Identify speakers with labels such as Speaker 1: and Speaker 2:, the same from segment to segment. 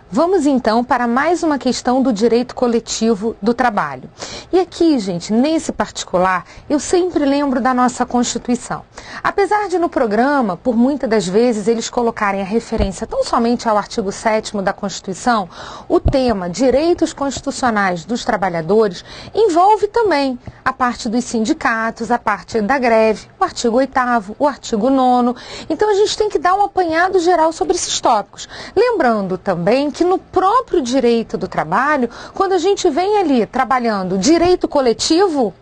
Speaker 1: Vamos então para mais uma questão do direito coletivo do trabalho. E aqui, gente, nesse particular, eu sempre lembro da nossa Constituição. Apesar de no programa, por muitas das vezes, eles colocarem a referência tão somente ao artigo 7º da Constituição, o tema direitos constitucionais dos trabalhadores envolve também a parte dos sindicatos, a parte da greve, o artigo 8º, o artigo 9º. Então a gente tem que dar um apanhado geral sobre esses tópicos. Lembrando também que no próprio direito do trabalho, quando a gente vem ali trabalhando direito coletivo,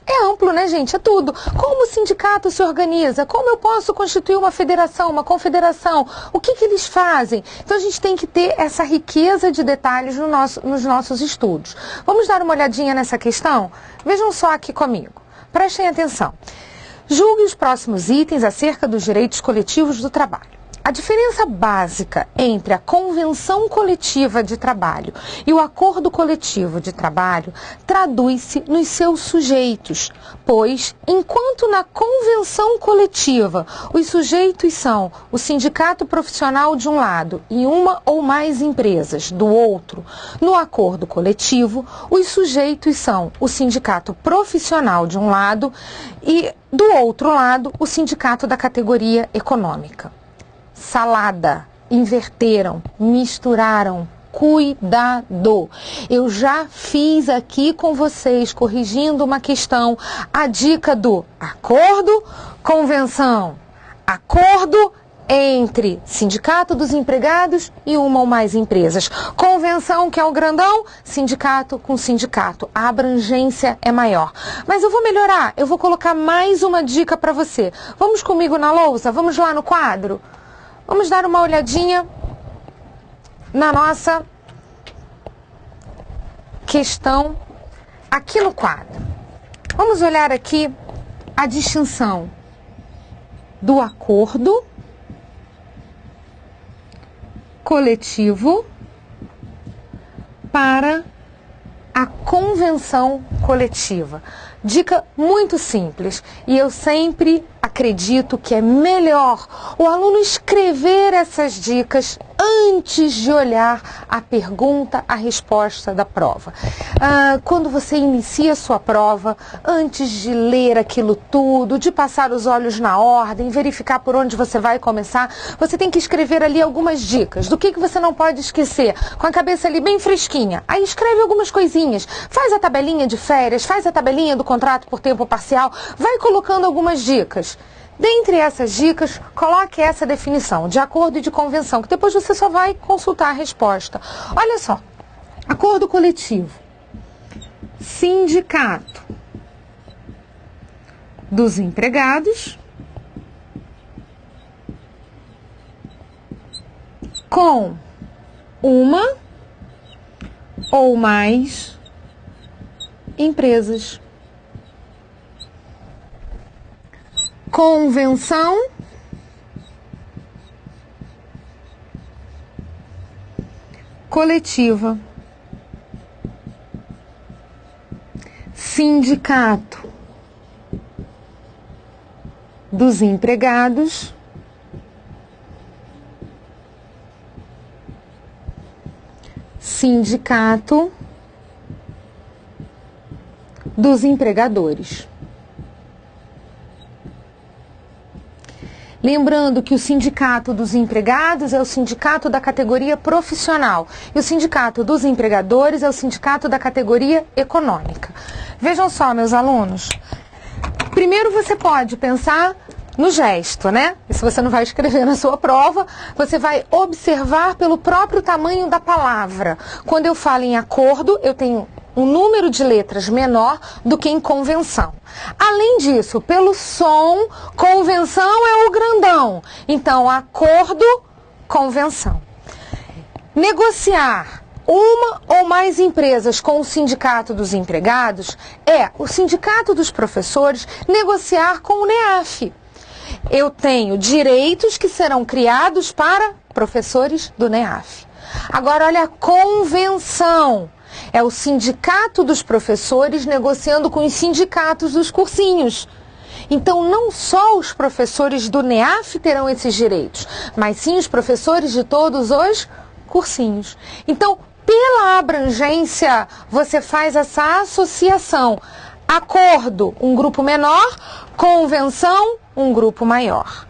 Speaker 1: é amplo, né, gente? É tudo. Como o sindicato se organiza? Como eu posso constituir uma federação, uma confederação? O que eles fazem? Então, a gente tem que ter essa riqueza de detalhes nos nossos estudos. Vamos dar uma olhadinha nessa questão? Vejam só aqui comigo. Prestem atenção. Julgue os próximos itens acerca dos direitos coletivos do trabalho. A diferença básica entre a convenção coletiva de trabalho e o acordo coletivo de trabalho traduz-se nos seus sujeitos, pois, enquanto na convenção coletiva os sujeitos são o sindicato profissional de um lado e uma ou mais empresas do outro, no acordo coletivo os sujeitos são o sindicato profissional de um lado e, do outro lado, o sindicato da categoria econômica. Salada, inverteram, misturaram, cuidado. Eu já fiz aqui com vocês, corrigindo uma questão, a dica do acordo, convenção, acordo entre sindicato dos empregados e uma ou mais empresas. Convenção, que é o grandão, sindicato com sindicato. A abrangência é maior. Mas eu vou melhorar, eu vou colocar mais uma dica para você. Vamos comigo na lousa? Vamos lá no quadro? Vamos dar uma olhadinha na nossa questão aqui no quadro. Vamos olhar aqui a distinção do acordo coletivo para a convenção coletiva. Dica muito simples, e eu sempre acredito que é melhor o aluno escrever essas dicas antes de olhar a pergunta, a resposta da prova. Quando você inicia a sua prova, antes de ler aquilo tudo, de passar os olhos na ordem, verificar por onde você vai começar, você tem que escrever ali algumas dicas do que você não pode esquecer, com a cabeça ali bem fresquinha. Aí escreve algumas coisinhas, faz a tabelinha de férias, faz a tabelinha do contrato por tempo parcial, vai colocando algumas dicas. Dentre essas dicas, coloque essa definição de acordo e de convenção, que depois você só vai consultar a resposta. Olha só, acordo coletivo, sindicato dos empregados com uma ou mais empresas. Convenção coletiva, sindicato dos empregados sindicato dos empregadores. Lembrando que o sindicato dos empregados é o sindicato da categoria profissional e o sindicato dos empregadores é o sindicato da categoria econômica. Vejam só, meus alunos, primeiro você pode pensar no gesto, né? E se você não vai escrever na sua prova, você vai observar pelo próprio tamanho da palavra. Quando eu falo em acordo, eu tenho um número de letras menor do que em convenção. Além disso, pelo som, convenção é o grandão. Então, acordo, convenção. Negociar uma ou mais empresas com o sindicato dos empregados é o sindicato dos professores negociar com o NEAF. Eu tenho direitos que serão criados para professores do NEAF. Agora, olha a convenção. É o sindicato dos professores negociando com os sindicatos dos cursinhos. Então, não só os professores do NEAF terão esses direitos, mas sim os professores de todos os cursinhos. Então, pela abrangência, você faz essa associação. Acordo, um grupo menor, convenção, um grupo maior.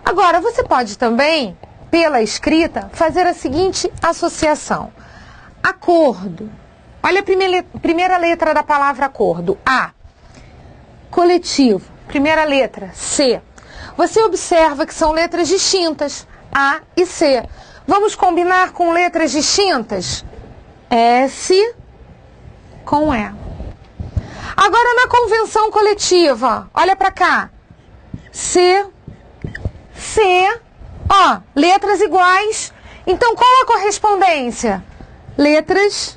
Speaker 1: Agora, você pode também, pela escrita, fazer a seguinte associação. Acordo. Olha a primeira letra da palavra acordo. A. Coletivo. Primeira letra. C. Você observa que são letras distintas. A e C. Vamos combinar com letras distintas? S com E. Agora na convenção coletiva, olha para cá. C, C, ó, letras iguais. Então qual a correspondência? Letras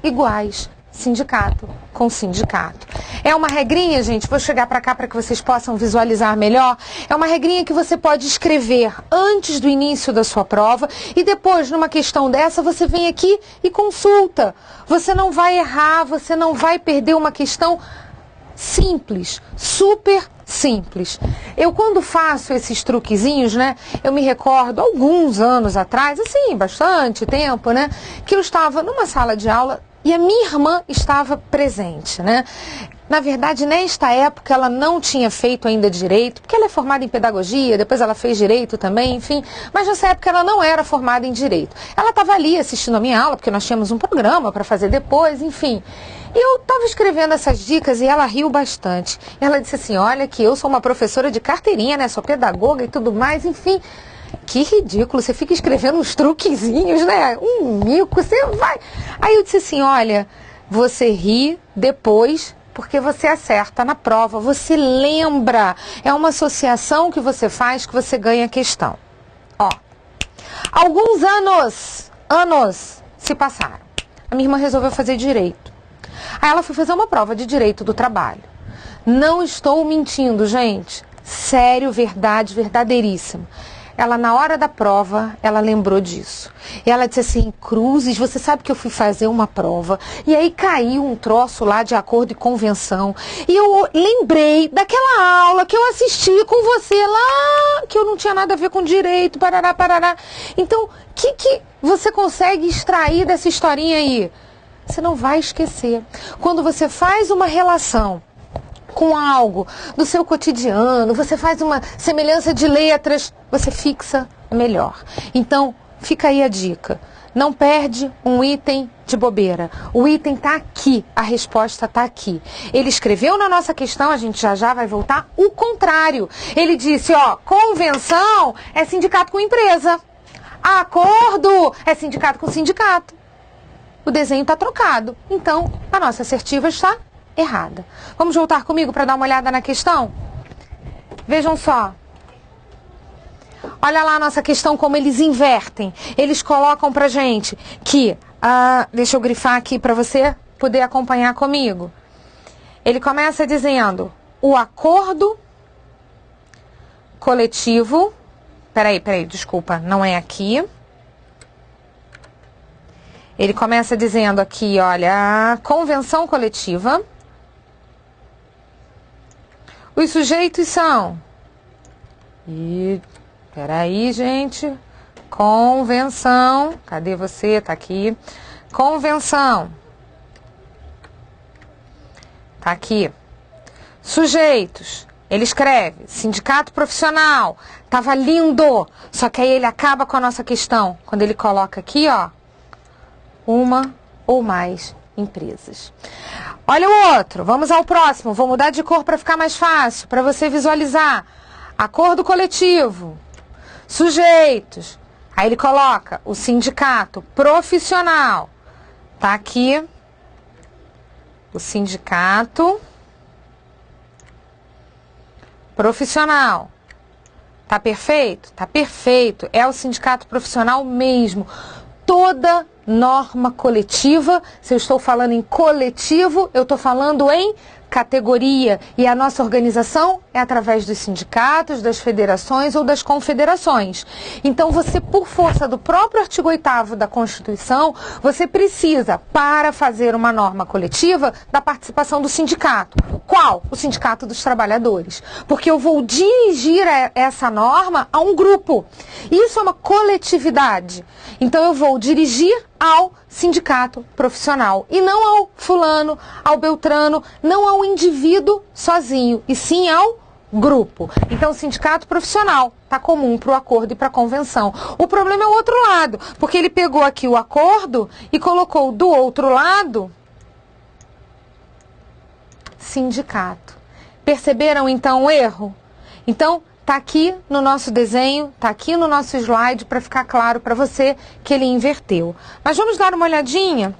Speaker 1: iguais. Sindicato com sindicato. É uma regrinha, gente, vou chegar para cá para que vocês possam visualizar melhor. É uma regrinha que você pode escrever antes do início da sua prova e depois, numa questão dessa, você vem aqui e consulta. Você não vai errar, você não vai perder uma questão simples, super simples. Eu quando faço esses truquezinhos, né, eu me recordo alguns anos atrás, assim, bastante tempo, né, que eu estava numa sala de aula e a minha irmã estava presente, né? Na verdade, nesta época, ela não tinha feito ainda direito, porque ela é formada em pedagogia, depois ela fez direito também, enfim. Mas nessa época ela não era formada em direito. Ela estava ali assistindo a minha aula, porque nós tínhamos um programa para fazer depois, enfim. E eu estava escrevendo essas dicas e ela riu bastante. Ela disse assim, olha que eu sou uma professora de carteirinha, né? Sou pedagoga e tudo mais, enfim. Que ridículo, você fica escrevendo uns truquezinhos, né? Um mico, você vai... Aí eu disse assim, olha, você ri depois porque você acerta na prova, você lembra. É uma associação que você faz que você ganha a questão. Ó, alguns anos se passaram. A minha irmã resolveu fazer direito. Aí ela foi fazer uma prova de direito do trabalho. Não estou mentindo, gente. Sério, verdade, verdadeiríssimo. Ela, na hora da prova, ela lembrou disso. E ela disse assim, Cruzes, você sabe que eu fui fazer uma prova, e aí caiu um troço lá de acordo e convenção, e eu lembrei daquela aula que eu assisti com você lá, que eu não tinha nada a ver com direito, parará, parará. Então, o que você consegue extrair dessa historinha aí? Você não vai esquecer. Quando você faz uma relação com algo do seu cotidiano, você faz uma semelhança de letras, você fixa melhor. Então, fica aí a dica. Não perde um item de bobeira. O item está aqui, a resposta está aqui. Ele escreveu na nossa questão, a gente já vai voltar, o contrário. Ele disse, ó, convenção é sindicato com empresa. Acordo é sindicato com sindicato. O desenho está trocado. Então, a nossa assertiva está errada. Vamos voltar comigo para dar uma olhada na questão? Vejam só. Olha lá a nossa questão, como eles invertem. Eles colocam pra gente que... deixa eu grifar aqui para você poder acompanhar comigo. Ele começa dizendo o acordo coletivo... Peraí, desculpa, não é aqui. Ele começa dizendo aqui, olha, a convenção coletiva... Os sujeitos são... Peraí, gente. Convenção. Cadê você? Tá aqui. Convenção. Tá aqui. Sujeitos. Ele escreve. Sindicato profissional. Tava lindo. Só que aí ele acaba com a nossa questão. Quando ele coloca aqui, ó. Uma ou mais empresas. Olha o outro, vamos ao próximo, vou mudar de cor para ficar mais fácil, para você visualizar. Acordo coletivo, sujeitos, aí ele coloca o sindicato profissional, tá aqui, o sindicato profissional, tá perfeito? Tá perfeito, é o sindicato profissional mesmo. Toda norma coletiva, se eu estou falando em coletivo, eu estou falando em categoria e a nossa organização é através dos sindicatos, das federações ou das confederações. Então você, por força do próprio artigo 8º da Constituição, você precisa, para fazer uma norma coletiva, da participação do sindicato. Qual? O Sindicato dos Trabalhadores. Porque eu vou dirigir essa norma a um grupo. Isso é uma coletividade. Então eu vou dirigir ao sindicato profissional e não ao fulano, ao beltrano, não ao indivíduo sozinho, e sim ao grupo. Então, o sindicato profissional está comum para o acordo e para a convenção. O problema é o outro lado, porque ele pegou aqui o acordo e colocou do outro lado sindicato. Perceberam então o erro? Então, está aqui no nosso desenho, está aqui no nosso slide para ficar claro para você que ele inverteu. Mas vamos dar uma olhadinha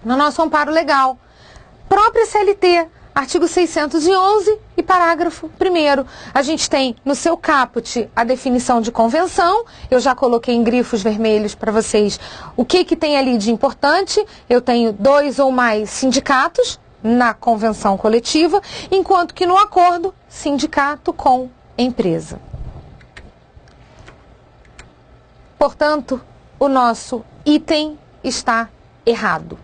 Speaker 1: no nosso amparo legal. Própria CLT, artigo 611 e parágrafo 1º. A gente tem no seu caput a definição de convenção. Eu já coloquei em grifos vermelhos para vocês o que tem ali de importante. Eu tenho 2 ou mais sindicatos na convenção coletiva, enquanto que no acordo, sindicato com empresa. Portanto, o nosso item está errado.